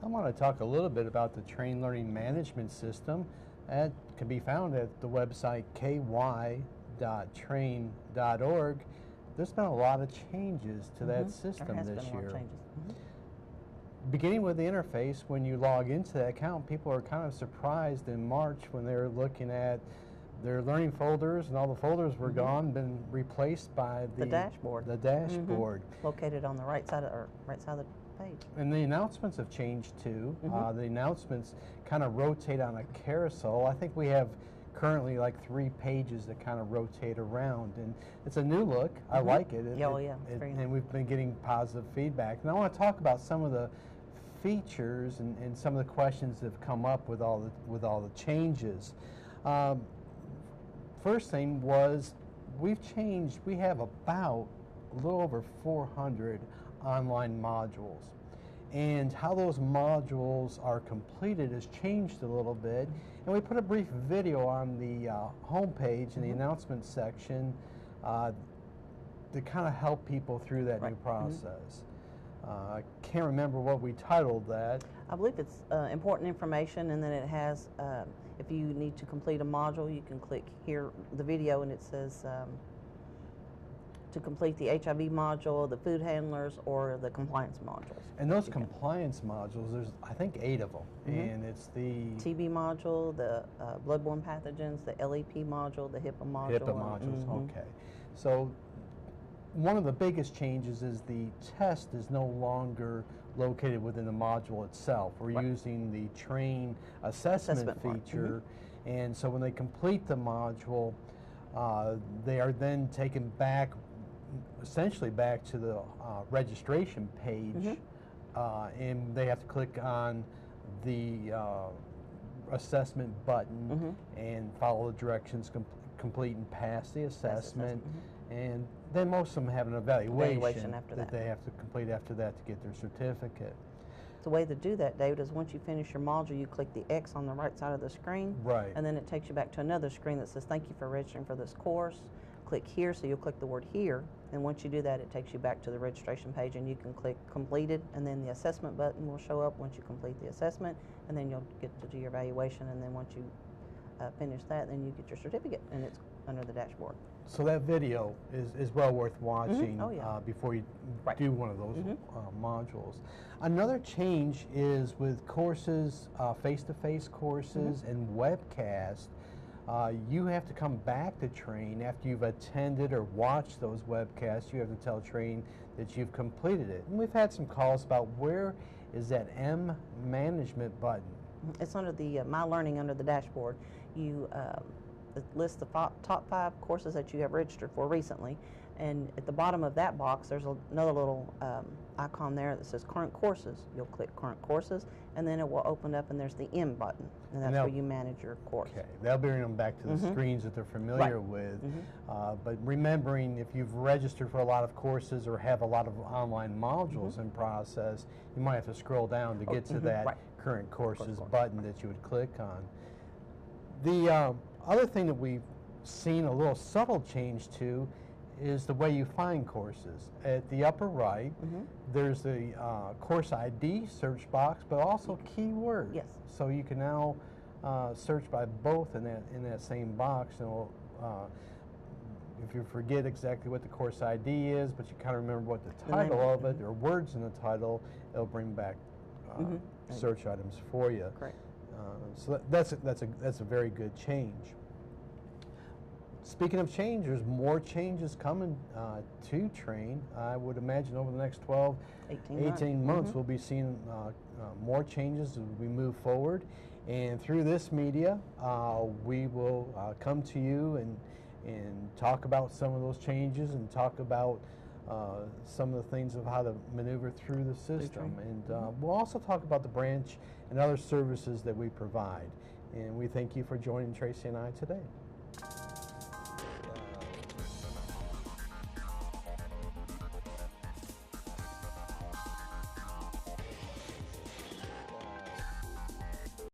I want to talk a little bit about the Train Learning Management System. That can be found at the website ky.train.org. There's been a lot of changes to that system this year. Beginning with the interface, when you log into that account, people are kind of surprised in March when they're looking at their learning folders, and all the folders were gone, been replaced by the dashboard. The dashboard, located on the right side of the page. And the announcements have changed too. The announcements kind of rotate on a carousel. I think we have currently like 3 pages that kind of rotate around, and it's a new look. I like it. And we've been getting positive feedback. And I want to talk about some of the features and some of the questions that have come up with all the changes. First thing was we have about a little over 400 online modules, and how those modules are completed has changed a little bit, and we put a brief video on the home page in the announcement section to kind of help people through that new process. I can't remember what we titled that. I believe it's important information, and then it has, if you need to complete a module, you can click here, the video, and it says to complete the HIV module, the food handlers, or the compliance modules. And those compliance modules, there's I think 8 of them, and it's the TB module, the bloodborne pathogens, the LEP module, the HIPAA module. HIPAA modules, okay. So one of the biggest changes is the test is no longer located within the module itself. We're using the train assessment feature, and so when they complete the module, they are then taken back, essentially back to the registration page, and they have to click on the assessment button and follow the directions, complete and pass the assessment. And then most of them have an evaluation after that they have to complete after that to get their certificate. The way to do that, David, is once you finish your module, you click the X on the right side of the screen, and then it takes you back to another screen that says, thank you for registering for this course. Click here, so you'll click the word here, and once you do that, it takes you back to the registration page, and you can click completed, and then the assessment button will show up once you complete the assessment, and then you'll get to do your evaluation, and then once you finish that, then you get your certificate, and it's under the dashboard. So that video is well worth watching before you do one of those modules. Another change is with courses, face-to-face courses and webcast. You have to come back to Train after you've attended or watched those webcasts. You have to tell Train that you've completed it. And we've had some calls about where is that M management button. It's under the My Learning under the dashboard. You list the top 5 courses that you have registered for recently, and at the bottom of that box there's another little icon there that says current courses. You'll click current courses, and then it will open up, and there's the M button, and that's where you manage your course. Okay, that'll bring them back to the screens that they're familiar with. But remembering, if you've registered for a lot of courses or have a lot of online modules in process, you might have to scroll down to get to that current courses button that you would click on. The other thing that we've seen a little subtle change to is the way you find courses. At the upper right, there's the course ID search box, but also keywords. Yes. So you can now search by both in that same box. And if you forget exactly what the course ID is, but you kind of remember what the title of it or words in the title, it'll bring back search items for you. Correct. So that's a very good change. Speaking of change, there's more changes coming to Train. I would imagine over the next 18 months we'll be seeing more changes as we move forward. And through this media, we will come to you and talk about some of those changes and talk about some of the things of how to maneuver through the system. And we'll also talk about the branch and other services that we provide. And we thank you for joining Tracy and I today.